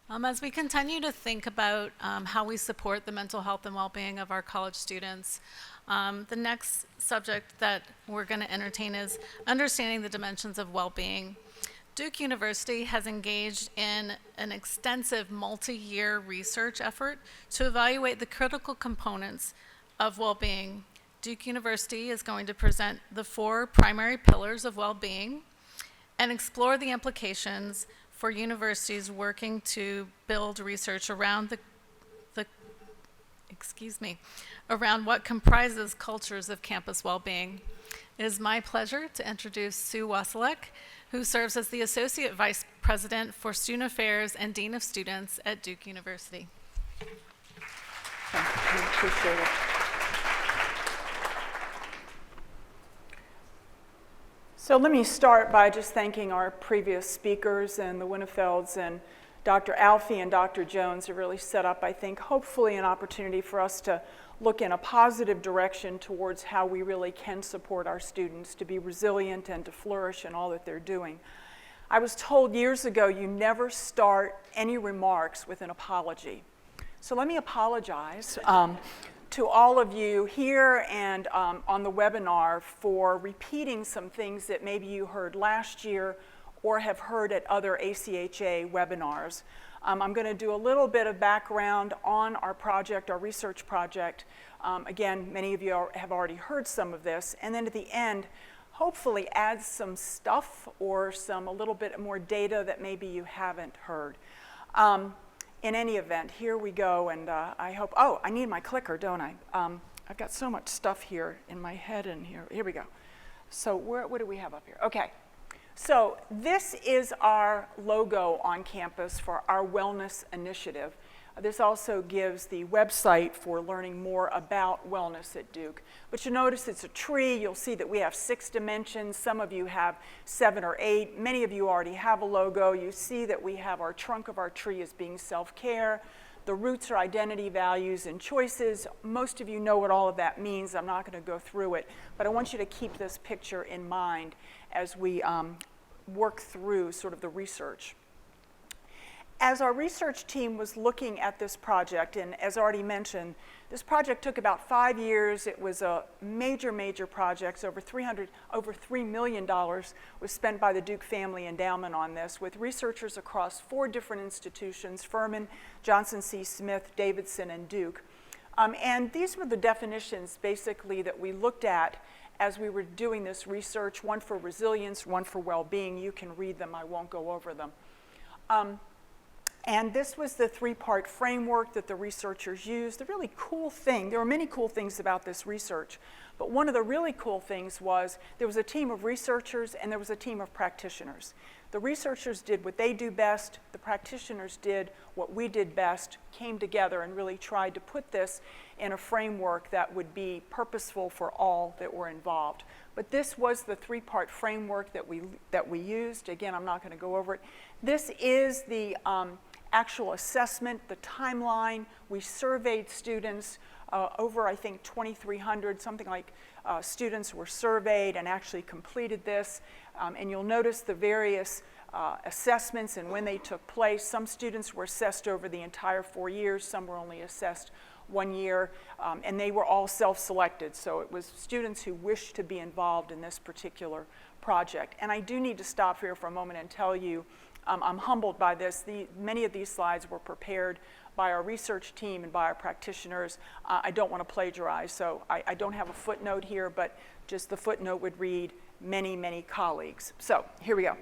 As we continue to think about how we support the mental health and well-being of our college students, the next subject that we're going to entertain is understanding the dimensions of well-being. Duke University has engaged in an extensive multi-year research effort to evaluate the critical components of well-being. Duke University is going to present the 4 primary pillars of well-being and explore the implications for universities working to build research around around what comprises cultures of campus well-being. It is my pleasure to introduce Sue Wasiolek, who serves as the Associate Vice President for Student Affairs and Dean of Students at Duke University. Appreciate it. So let me start by just thanking our previous speakers and the Winnefelds and Dr. Alfie and Dr. Jones have really set up, I think, hopefully an opportunity for us to look in a positive direction towards how we really can support our students to be resilient and to flourish in all that they're doing. I was told years ago you never start any remarks with an apology. So let me apologize to all of you here and on the webinar for repeating some things that maybe you heard last year or have heard at other ACHA webinars. I'm going to do a little bit of background on our project, our research project. Again, many of you have already heard some of this. And then at the end, hopefully add some stuff or a little bit more data that maybe you haven't heard. In any event, here we go, and I hope, oh, I need my clicker, don't I? I've got so much stuff here in my head, and here we go. So what do we have up here? Okay, so this is our logo on campus for our wellness initiative. This also gives the website for learning more about wellness at Duke. But you notice it's a tree. You'll see that we have 6 dimensions. Some of you have 7 or 8. Many of you already have a logo. You see that we have our trunk of our tree as being self-care. The roots are identity, values, and choices. Most of you know what all of that means. I'm not going to go through it. But I want you to keep this picture in mind as we work through sort of the research. As our research team was looking at this project, and as already mentioned, this project took about 5 years. It was a major project. Over $3 million was spent by the Duke Family Endowment on this, with researchers across 4 different institutions: Furman, Johnson C. Smith, Davidson, and Duke. And these were the definitions, basically, that we looked at as we were doing this research, one for resilience, one for well-being. You can read them. I won't go over them. And this was the 3-part framework that the researchers used. The really cool thing, there were many cool things about this research, but one of the really cool things was there was a team of researchers and there was a team of practitioners. The researchers did what they do best, the practitioners did what we did best, came together and really tried to put this in a framework that would be purposeful for all that were involved. But this was the 3-part framework that we used. Again, I'm not going to go over it. This is the actual assessment, the timeline. We surveyed students, over I think 2,300, something like students were surveyed and actually completed this. And you'll notice the various assessments and when they took place. Some students were assessed over the entire 4 years, some were only assessed 1 year, and they were all self-selected. So it was students who wished to be involved in this particular project. And I do need to stop here for a moment and tell you, I'm humbled by this. Many of these slides were prepared by our research team and by our practitioners. I don't want to plagiarize, so I don't have a footnote here, but just the footnote would read many colleagues. So here we go.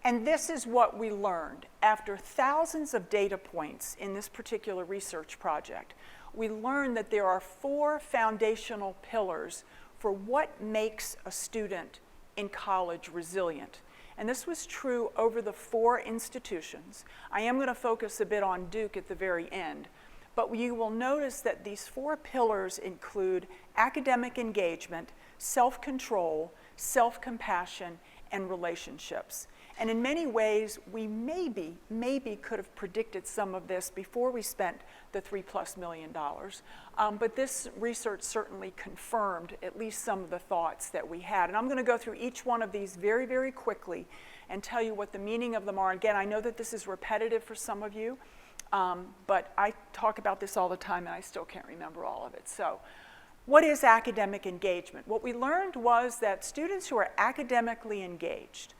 And this is what we learned. After thousands of data points in this particular research project, we learned that there are 4 foundational pillars for what makes a student in college resilient. And this was true over the 4 institutions. I am going to focus a bit on Duke at the very end. But you will notice that these 4 pillars include academic engagement, self-control, self-compassion, and relationships. And in many ways, we maybe could have predicted some of this before we spent the $3+ million. But this research certainly confirmed at least some of the thoughts that we had. And I'm going to go through each one of these very quickly and tell you what the meaning of them are. Again, I know that this is repetitive for some of you, but I talk about this all the time and I still can't remember all of it. So, what is academic engagement? What we learned was that students who are academically engaged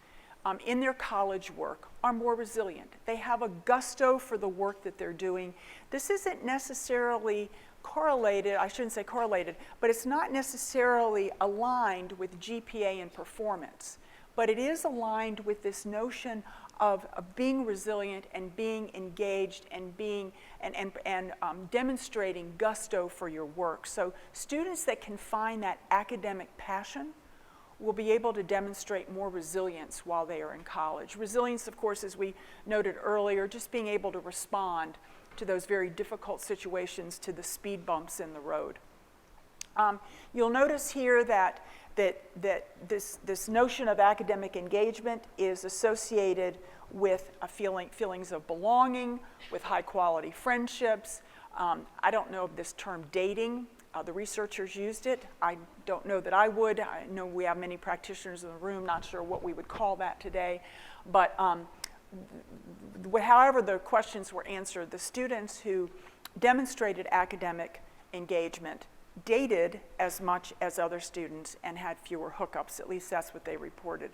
in their college work are more resilient. They have a gusto for the work that they're doing. This isn't necessarily correlated, I shouldn't say correlated, but it's not necessarily aligned with GPA and performance, but it is aligned with this notion of being resilient and being engaged and being demonstrating gusto for your work. So students that can find that academic passion will be able to demonstrate more resilience while they are in college. Resilience, of course, as we noted earlier, just being able to respond to those very difficult situations, to the speed bumps in the road. You'll notice here that this notion of academic engagement is associated with feelings of belonging, with high quality friendships. I don't know of this term dating. The researchers used it. I don't know that I would. I know we have many practitioners in the room, not sure what we would call that today. But however the questions were answered, the students who demonstrated academic engagement dated as much as other students and had fewer hookups. At least that's what they reported.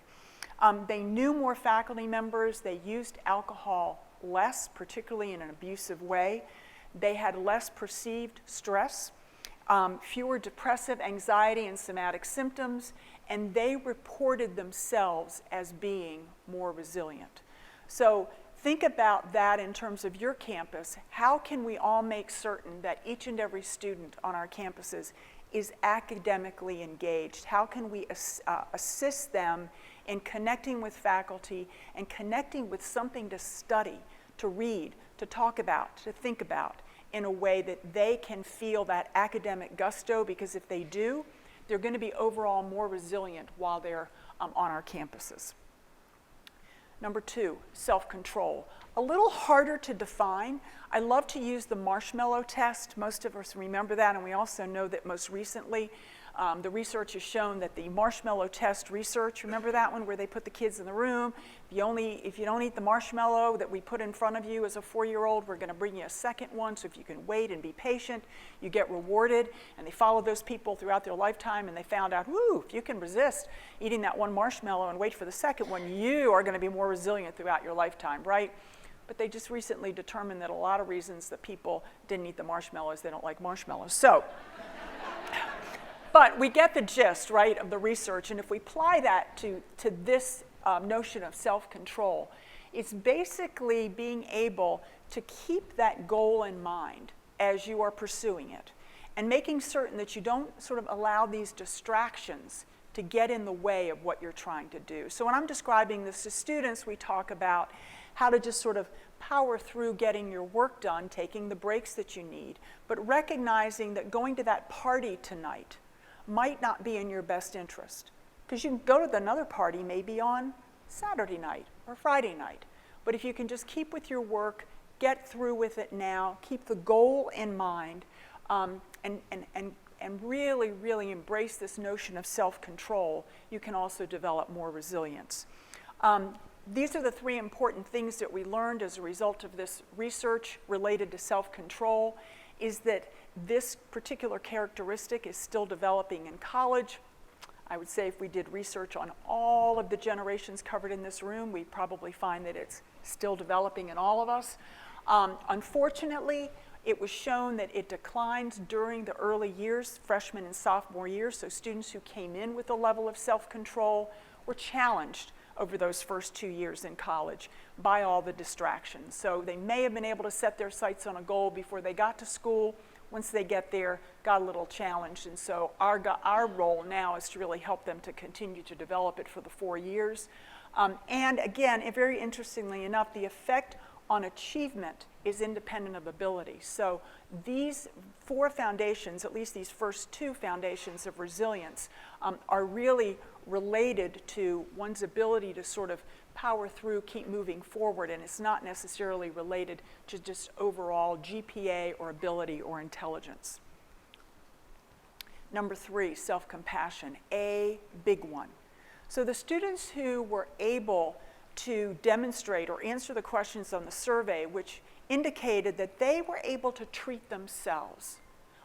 They knew more faculty members. They used alcohol less, particularly in an abusive way. They had less perceived stress. Fewer depressive, anxiety, and somatic symptoms, and they reported themselves as being more resilient. So think about that in terms of your campus. How can we all make certain that each and every student on our campuses is academically engaged? How can we assist them in connecting with faculty and connecting with something to study, to read, to talk about, to think about, in a way that they can feel that academic gusto, because if they do, they're going to be overall more resilient while they're on our campuses. Number 2, self-control. A little harder to define. I love to use the marshmallow test. Most of us remember that, and we also know that most recently the research has shown that the marshmallow test research, remember that one where they put the kids in the room? If you don't eat the marshmallow that we put in front of you as a 4-year-old, we're going to bring you a second one. So if you can wait and be patient, you get rewarded. And they followed those people throughout their lifetime, and they found out, whoo, if you can resist eating that one marshmallow and wait for the second one, you are going to be more resilient throughout your lifetime, right? But they just recently determined that a lot of reasons that people didn't eat the marshmallows, they don't like marshmallows. So. But we get the gist, right, of the research, and if we apply that to this notion of self-control, it's basically being able to keep that goal in mind as you are pursuing it, and making certain that you don't sort of allow these distractions to get in the way of what you're trying to do. So when I'm describing this to students, we talk about how to just sort of power through getting your work done, taking the breaks that you need, but recognizing that going to that party tonight might not be in your best interest, because you can go to another party maybe on Saturday night or Friday night. But if you can just keep with your work, get through with it now, keep the goal in mind, and really, really embrace this notion of self-control, you can also develop more resilience. These are the 3 important things that we learned as a result of this research related to self-control, is that this particular characteristic is still developing in college. I would say if we did research on all of the generations covered in this room, we'd probably find that it's still developing in all of us. Unfortunately, it was shown that it declines during the early years, freshman and sophomore years, so students who came in with a level of self-control were challenged over those first 2 years in college by all the distractions. So they may have been able to set their sights on a goal before they got to school. Once they get there, got a little challenged, and so our role now is to really help them to continue to develop it for the 4 years. And again, very interestingly enough, the effect on achievement is independent of ability. So these 4 foundations, at least these first 2 foundations of resilience, are really related to one's ability to sort of power through, keep moving forward, and it's not necessarily related to just overall GPA or ability or intelligence. Number 3, self-compassion, a big one. So the students who were able to demonstrate or answer the questions on the survey, which indicated that they were able to treat themselves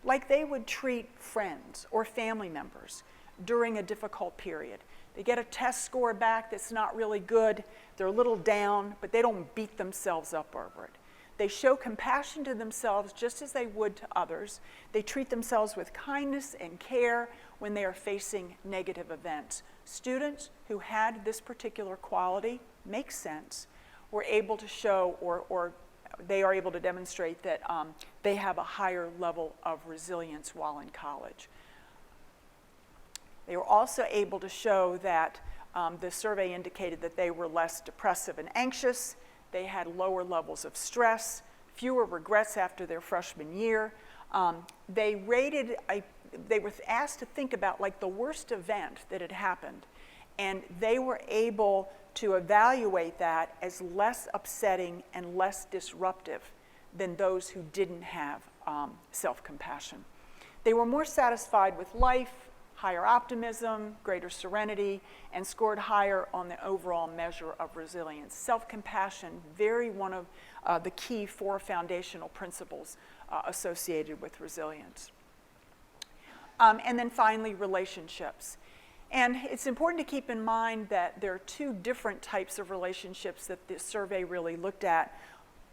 like they would treat friends or family members during a difficult period. They get a test score back that's not really good, they're a little down, but they don't beat themselves up over it. They show compassion to themselves just as they would to others. They treat themselves with kindness and care when they are facing negative events. Students who had this particular quality, makes sense, were able to show or they are able to demonstrate that they have a higher level of resilience while in college. They were also able to show that the survey indicated that they were less depressive and anxious. They had lower levels of stress, fewer regrets after their freshman year. They were asked to think about like the worst event that had happened, and they were able to evaluate that as less upsetting and less disruptive than those who didn't have self-compassion. They were more satisfied with life, higher optimism, greater serenity, and scored higher on the overall measure of resilience. Self-compassion, very one of the key 4 foundational principles associated with resilience. And then finally, relationships. And it's important to keep in mind that there are 2 different types of relationships that this survey really looked at.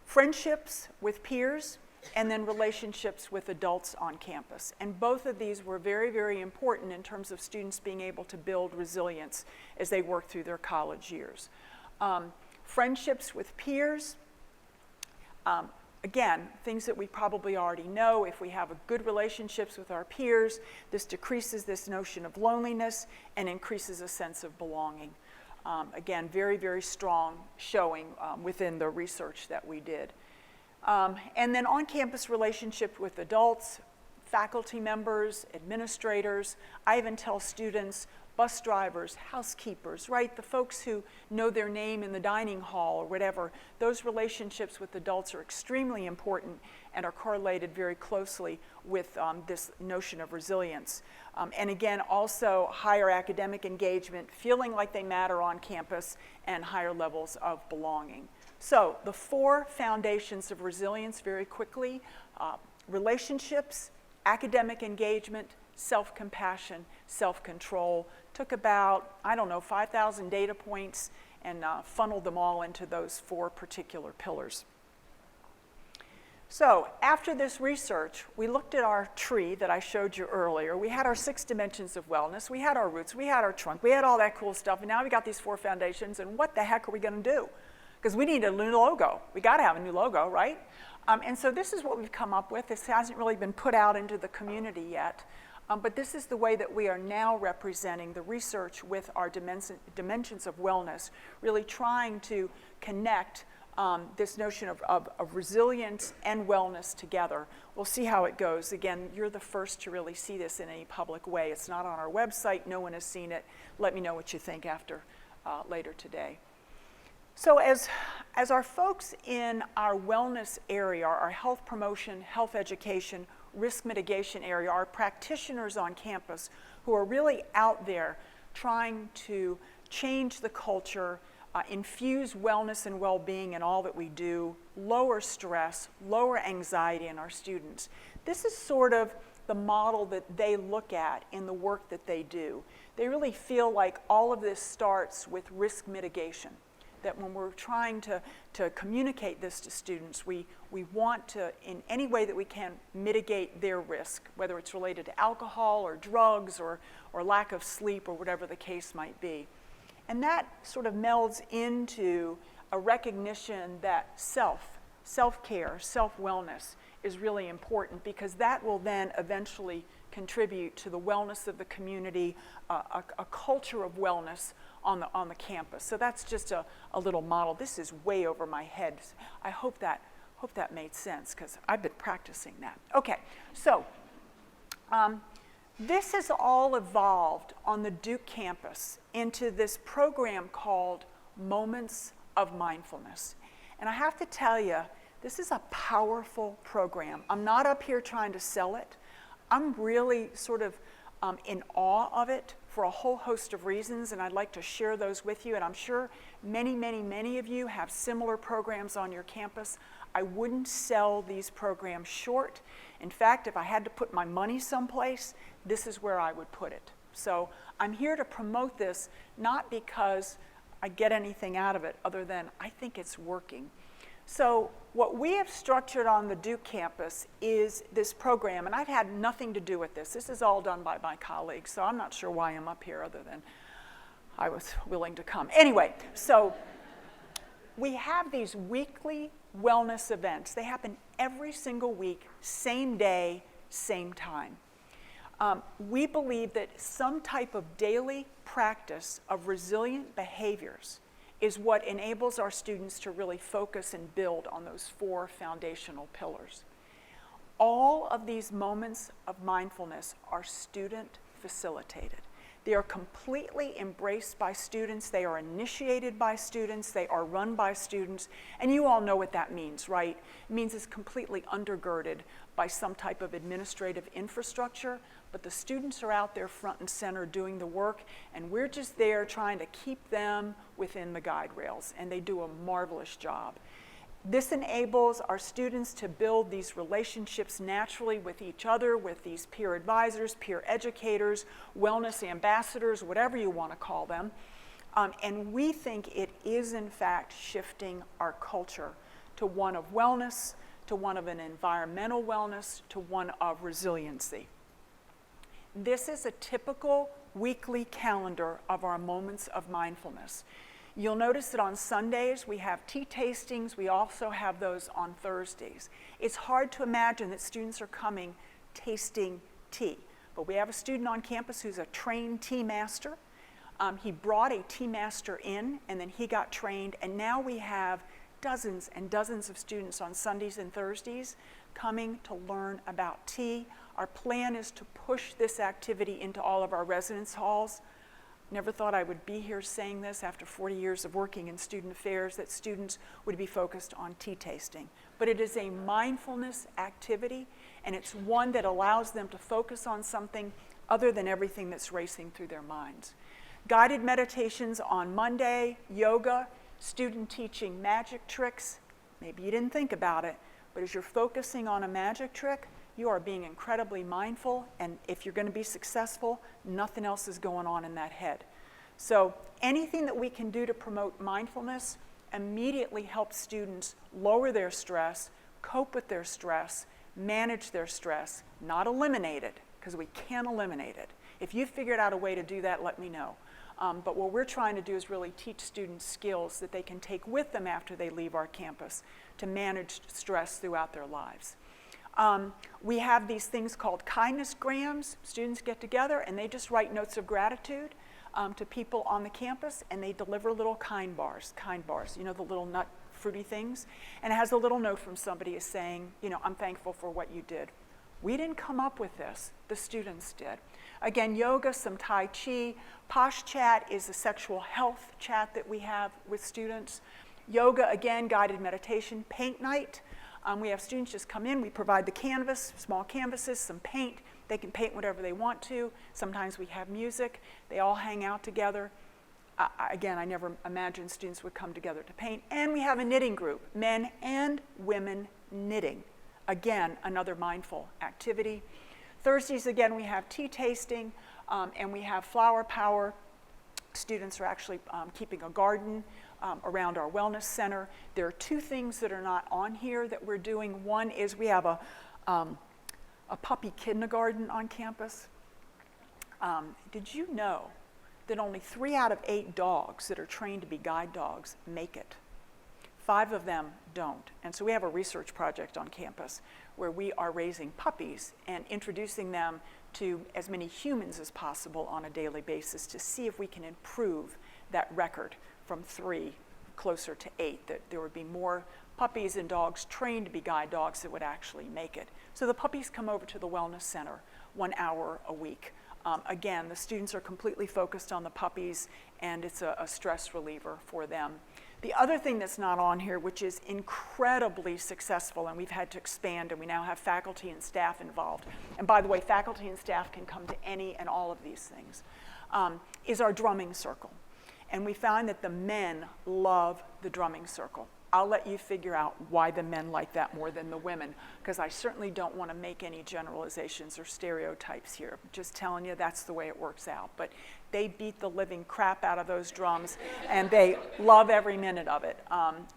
Friendships with peers, and then relationships with adults on campus. And both of these were very, very important in terms of students being able to build resilience as they work through their college years. Friendships with peers, again, things that we probably already know. If we have good relationships with our peers, this decreases this notion of loneliness and increases a sense of belonging. Again, very, very strong showing within the research that we did. And then on-campus relationship with adults, faculty members, administrators. I even tell students, bus drivers, housekeepers, right? The folks who know their name in the dining hall or whatever. Those relationships with adults are extremely important and are correlated very closely with this notion of resilience. And again, also higher academic engagement, feeling like they matter on campus, and higher levels of belonging. So the 4 foundations of resilience very quickly: relationships, academic engagement, self-compassion, self-control. Took about, 5,000 data points and funneled them all into those 4 particular pillars. So after this research, we looked at our tree that I showed you earlier. We had our 6 dimensions of wellness. We had our roots. We had our trunk. We had all that cool stuff. And now we got these 4 foundations. And what the heck are we going to do? Because we need a new logo. We got to have a new logo, right? And so this is what we've come up with. This hasn't really been put out into the community yet. But this is the way that we are now representing the research with our dimensions of wellness, really trying to connect this notion of resilience and wellness together. We'll see how it goes. Again, you're the first to really see this in any public way. It's not on our website. No one has seen it. Let me know what you think after later today. So as our folks in our wellness area, our health promotion, health education, risk mitigation area, our practitioners on campus who are really out there trying to change the culture, infuse wellness and well-being in all that we do, lower stress, lower anxiety in our students. This is sort of the model that they look at in the work that they do. They really feel like all of this starts with risk mitigation. That when we're trying to communicate this to students, we want to, in any way that we can, mitigate their risk, whether it's related to alcohol or drugs or lack of sleep or whatever the case might be. And that sort of melds into a recognition that self-care, self-wellness is really important, because that will then eventually contribute to the wellness of the community, a culture of wellness on the campus. So that's just a little model. This is way over my head. I hope that made sense, because I've been practicing that. Okay, so this has all evolved on the Duke campus into this program called Moments of Mindfulness. And I have to tell you, this is a powerful program. I'm not up here trying to sell it. I'm really sort of in awe of it for a whole host of reasons, and I'd like to share those with you. And I'm sure many, many, many of you have similar programs on your campus. I wouldn't sell these programs short. In fact, if I had to put my money someplace, this is where I would put it. So I'm here to promote this, not because I get anything out of it other than I think it's working. So what we have structured on the Duke campus is this program, and I've had nothing to do with this. This is all done by my colleagues, so I'm not sure why I'm up here other than I was willing to come. Anyway, so we have these weekly wellness events. They happen every single week, same day, same time. We believe that some type of daily practice of resilient behaviors is what enables our students to really focus and build on those 4 foundational pillars. All of these moments of mindfulness are student facilitated. They are completely embraced by students, they are initiated by students, they are run by students, and you all know what that means, right? It means it's completely undergirded by some type of administrative infrastructure, but the students are out there front and center doing the work, and we're just there trying to keep them within the guide rails, and they do a marvelous job. This enables our students to build these relationships naturally with each other, with these peer advisors, peer educators, wellness ambassadors, whatever you want to call them. And we think it is, in fact, shifting our culture to one of wellness, to one of an environmental wellness, to one of resiliency. This is a typical weekly calendar of our moments of mindfulness. You'll notice that on Sundays we have tea tastings. We also have those on Thursdays. It's hard to imagine that students are coming tasting tea, but we have a student on campus who's a trained tea master. He brought a tea master in, and then he got trained, and now we have dozens and dozens of students on Sundays and Thursdays coming to learn about tea. Our plan is to push this activity into all of our residence halls. Never thought I would be here saying this after 40 years of working in student affairs, that students would be focused on tea tasting. But it is a mindfulness activity, and it's one that allows them to focus on something other than everything that's racing through their minds. Guided meditations on Monday, yoga, student teaching magic tricks. Maybe you didn't think about it, but as you're focusing on a magic trick, you are being incredibly mindful, and if you're going to be successful, nothing else is going on in that head. So anything that we can do to promote mindfulness immediately helps students lower their stress, cope with their stress, manage their stress, not eliminate it, because we can't eliminate it. If you've figured out a way to do that, let me know. But what we're trying to do is really teach students skills that they can take with them after they leave our campus to manage stress throughout their lives. We have these things called kindness grams. Students get together and they just write notes of gratitude to people on the campus, and they deliver little kind bars, you know, the little nut fruity things. And it has a little note from somebody is saying, you know, I'm thankful for what you did. We didn't come up with this, the students did. Again, yoga, some Tai Chi. Posh Chat is a sexual health chat that we have with students. Yoga, again, guided meditation. Paint night. We have students just come in, we provide the canvas, small canvases, some paint. They can paint whatever they want to. Sometimes we have music. They all hang out together. Again, I never imagined students would come together to paint. And we have a knitting group, men and women knitting. Again, another mindful activity. Thursdays, again, we have tea tasting, and we have flower power. Students are actually keeping a garden around our wellness center. There are 2 things that are not on here that we're doing. One is we have a puppy kindergarten on campus. Did you know that only 3 out of 8 dogs that are trained to be guide dogs make it? 5 of them don't. And so we have a research project on campus where we are raising puppies and introducing them to as many humans as possible on a daily basis to see if we can improve that record from 3 closer to 8, that there would be more puppies and dogs trained to be guide dogs that would actually make it. So the puppies come over to the Wellness Center 1 hour a week. Again, the students are completely focused on the puppies, and it's a stress reliever for them. The other thing that's not on here, which is incredibly successful, and we've had to expand, and we now have faculty and staff involved. And by the way, faculty and staff can come to any and all of these things. is our drumming circle. And we found that the men love the drumming circle. I'll let you figure out why the men like that more than the women, because I certainly don't want to make any generalizations or stereotypes here. I'm just telling you that's the way it works out. But they beat the living crap out of those drums, and they love every minute of it.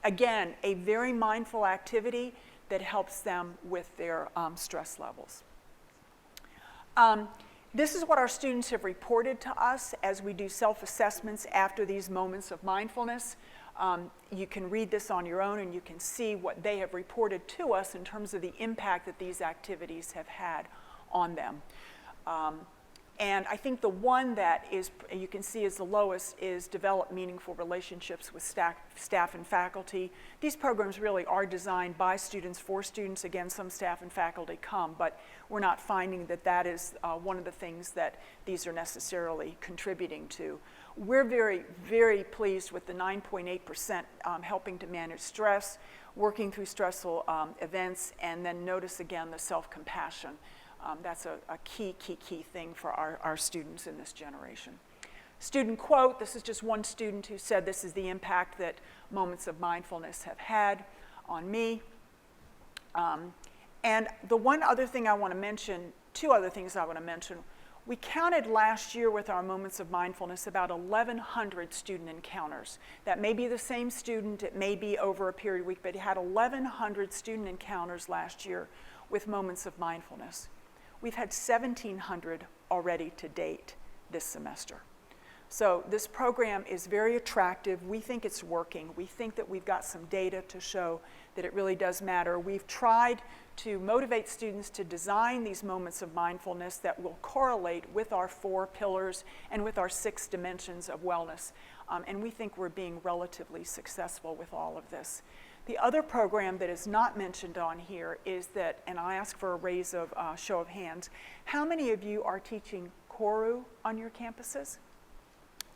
Again, a very mindful activity that helps them with their stress levels. This is what our students have reported to us as we do self-assessments after these moments of mindfulness. You can read this on your own, and you can see what they have reported to us in terms of the impact that these activities have had on them. And I think the one that is, you can see is the lowest is develop meaningful relationships with staff and faculty. These programs really are designed by students for students. Again, some staff and faculty come, but we're not finding that that is one of the things that these are necessarily contributing to. We're very, very pleased with the 9.8% helping to manage stress, working through stressful events, and then notice again the self-compassion. That's a key thing for our students in this generation. Student quote, this is just one student who said this is the impact that moments of mindfulness have had on me. And the one other thing I want to mention, two other things I want to mention. We counted last year with our moments of mindfulness about 1,100 student encounters. That may be the same student, it may be over a period of week, but he had 1,100 student encounters last year with moments of mindfulness. We've had 1,700 already to date this semester. So this program is very attractive. We think it's working. We think that we've got some data to show that it really does matter. We've tried to motivate students to design these moments of mindfulness that will correlate with our 4 pillars and with our 6 dimensions of wellness. And we think we're being relatively successful with all of this. The other program that is not mentioned on here is that, and I'll ask for a show of hands, how many of you are teaching Koru on your campuses?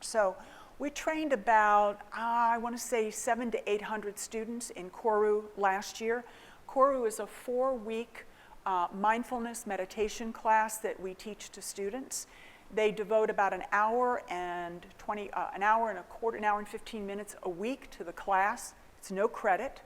So we trained about, I want to say 700 to 800 students in Koru last year. Koru is a 4-week mindfulness meditation class that we teach to students. They devote about an hour and a quarter, an hour and 15 minutes a week to the class. It's no credit.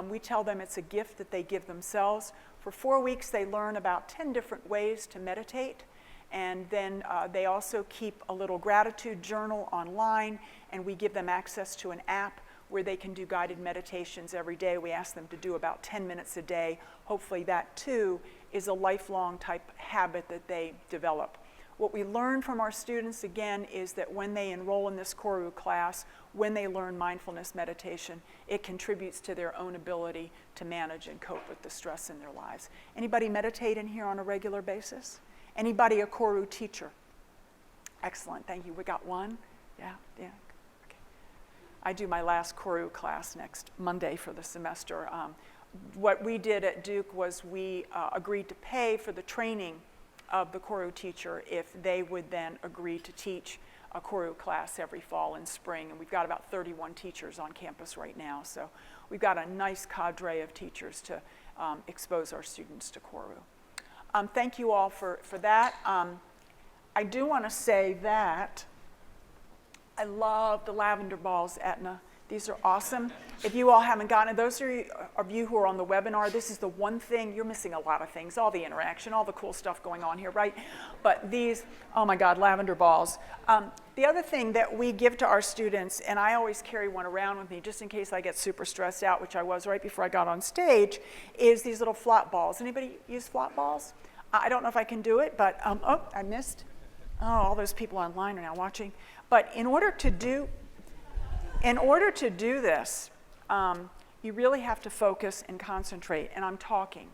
We tell them it's a gift that they give themselves. For 4 weeks, they learn about 10 different ways to meditate. And then they also keep a little gratitude journal online, and we give them access to an app where they can do guided meditations every day. We ask them to do about 10 minutes a day. Hopefully that, too, is a lifelong type habit that they develop. What we learn from our students, again, is that when they enroll in this Koru class, when they learn mindfulness meditation, it contributes to their own ability to manage and cope with the stress in their lives. Anybody meditate in here on a regular basis? Anybody a Koru teacher? Excellent, thank you. We got one? Yeah. Okay. I do my last Koru class next Monday for the semester. What we did at Duke was we agreed to pay for the training of the Koru teacher if they would then agree to teach a Koru class every fall and spring. And we've got about 31 teachers on campus right now. So we've got a nice cadre of teachers to expose our students to Koru. Thank you all for that. I do want to say that I love the lavender balls, Etna. These are awesome. If you all haven't gotten it, those of you who are on the webinar, this is the one thing, you're missing a lot of things, all the interaction, all the cool stuff going on here, right? But these, oh my God, lavender balls. The other thing that we give to our students, and I always carry one around with me just in case I get super stressed out, which I was right before I got on stage, is these little flop balls. Anybody use flop balls? I don't know if I can do it, but, oh, I missed. Oh, all those people online are now watching. But in order to do this, you really have to focus and concentrate, and I'm talking.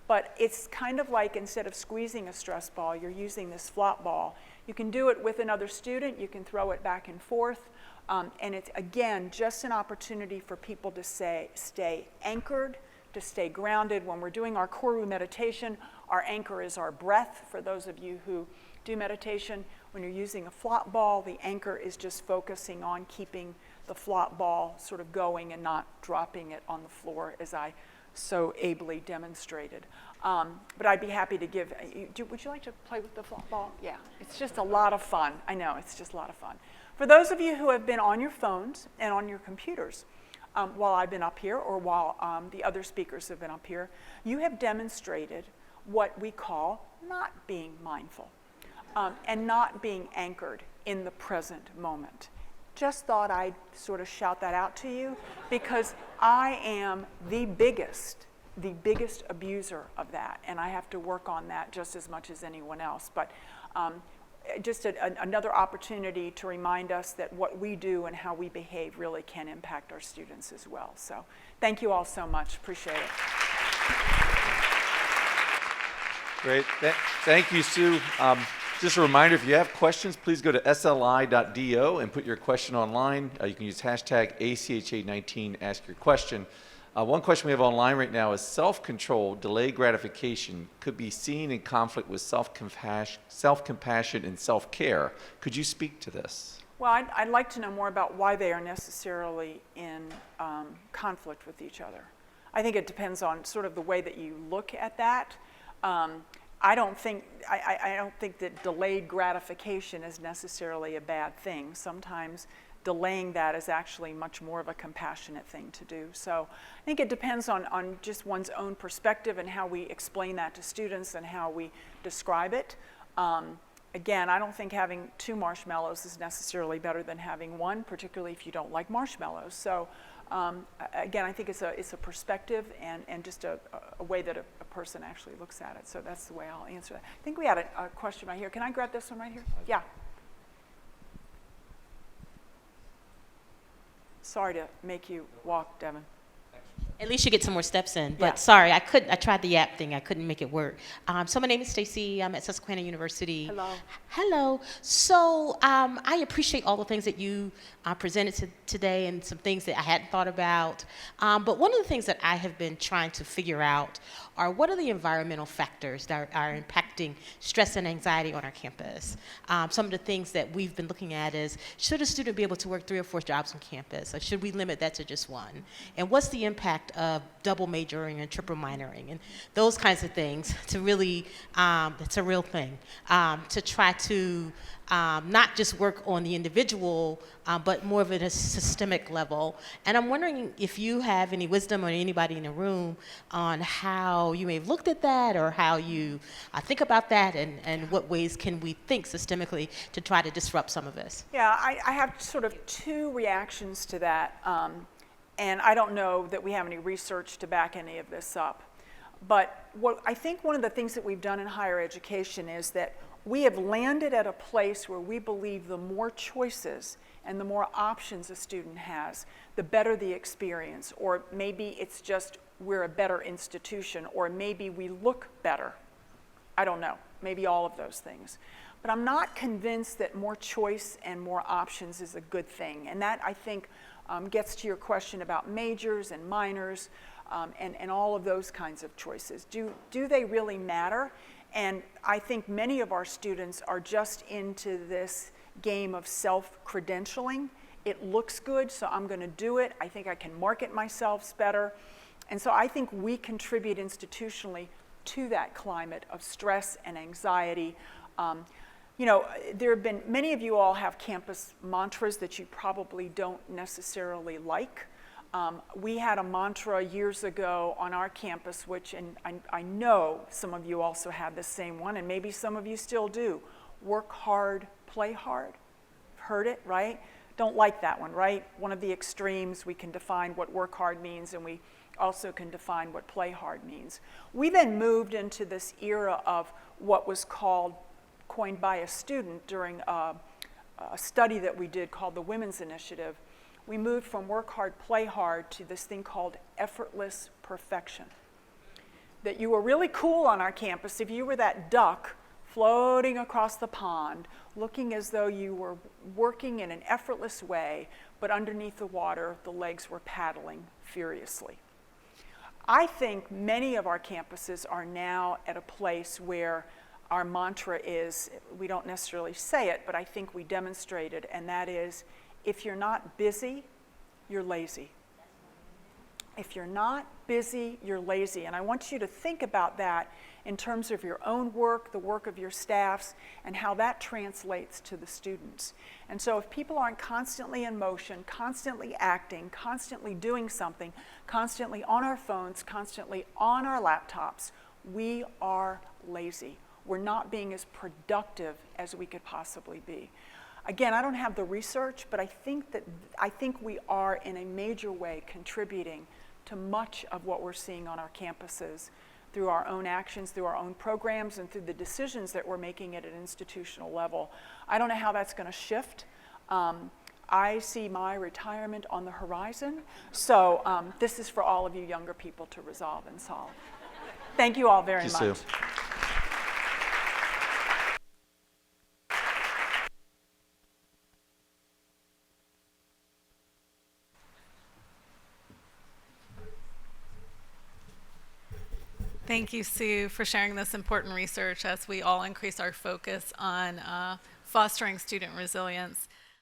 But it's kind of like instead of squeezing a stress ball, you're using this flop ball. You can do it with another student, you can throw it back and forth, and it's, again, just an opportunity for people to stay anchored, to stay grounded. When we're doing our Koru meditation, our anchor is our breath. For those of you who do meditation, when you're using a flop ball, the anchor is just focusing on keeping the flop ball sort of going and not dropping it on the floor as I so ably demonstrated. But I'd be happy to give, would you like to play with the flop ball? Yeah, it's just a lot of fun. I know, it's just a lot of fun. For those of you who have been on your phones and on your computers while I've been up here or while the other speakers have been up here, you have demonstrated what we call not being mindful and not being anchored in the present moment. Just thought I'd sort of shout that out to you because I am the biggest abuser of that, and I have to work on that just as much as anyone else. But just another opportunity to remind us that what we do and how we behave really can impact our students as well. So thank you all so much. Appreciate it. Great. Thank you, Sue. Just a reminder, if you have questions, please go to sli.do and put your question online. You can use hashtag ACHA19, ask your question. One question we have online right now is self-control, delayed gratification could be seen in conflict with self-compassion and self-care. Could you speak to this? Well, I'd like to know more about why they are necessarily in conflict with each other. I think it depends on sort of the way that you look at that. I don't think that delayed gratification is necessarily a bad thing. Sometimes delaying that is actually much more of a compassionate thing to do. So I think it depends on just one's own perspective and how we explain that to students and how we describe it. Again, I don't think having 2 marshmallows is necessarily better than having 1, particularly if you don't like marshmallows. So again, I think it's a perspective and just a way that a person actually looks at it. So that's the way I'll answer that. I think we had a question right here. Can I grab this one right here? Yeah. Sorry to make you walk, Devin. At least you get some more steps in. But Yeah. sorry, I tried the app thing. I couldn't make it work. So my name is Stacy. I'm at Susquehanna University. Hello. Hello. So I appreciate all the things that you presented today and some things that I hadn't thought about. But one of the things that I have been trying to figure out are what are the environmental factors that are impacting stress and anxiety on our campus. Some of the things that we've been looking at is, should a student be able to work 3 or 4 jobs on campus, or should we limit that to just 1? And what's the impact of double majoring and triple minoring and those kinds of things to really, it's a real thing, to try to not just work on the individual, but more of at a systemic level. And I'm wondering if you have any wisdom or anybody in the room on how you may have looked at that or how you think about that and what ways can we think systemically to try to disrupt some of this. Yeah, I have sort of 2 reactions to that. And I don't know that we have any research to back any of this up. But I think one of the things that we've done in higher education is that we have landed at a place where we believe the more choices and the more options a student has, the better the experience. Or maybe it's just we're a better institution, or maybe we look better. I don't know, maybe all of those things. But I'm not convinced that more choice and more options is a good thing. And that, I think, gets to your question about majors and minors and all of those kinds of choices. Do they really matter? And I think many of our students are just into this game of self-credentialing. It looks good, so I'm going to do it. I think I can market myself better. And so I think we contribute institutionally to that climate of stress and anxiety. You know, there have been, many of you all have campus mantras that you probably don't necessarily like. We had a mantra years ago on our campus, which, and I know some of you also had the same one, and maybe some of you still do. Work hard, play hard. Heard it, right? Don't like that one, right? One of the extremes, we can define what work hard means, and we also can define what play hard means. We then moved into this era of what was coined by a student during a study that we did called the Women's Initiative. We moved from work hard, play hard to this thing called effortless perfection. That you were really cool on our campus if you were that duck floating across the pond, looking as though you were working in an effortless way, but underneath the water, the legs were paddling furiously. I think many of our campuses are now at a place where our mantra is, we don't necessarily say it, but I think we demonstrate it, and that is, if you're not busy, you're lazy. If you're not busy, you're lazy. And I want you to think about that in terms of your own work, the work of your staffs, and how that translates to the students. And so if people aren't constantly in motion, constantly acting, constantly doing something, constantly on our phones, constantly on our laptops, we are lazy. We're not being as productive as we could possibly be. Again, I don't have the research, but I think we are in a major way contributing to much of what we're seeing on our campuses through our own actions, through our own programs, and through the decisions that we're making at an institutional level. I don't know how that's going to shift. I see my retirement on the horizon, so this is for all of you younger people to resolve and solve. Thank you all very Thank you, much. Sue. Thank you, Sue, for sharing this important research as we all increase our focus on fostering student resilience.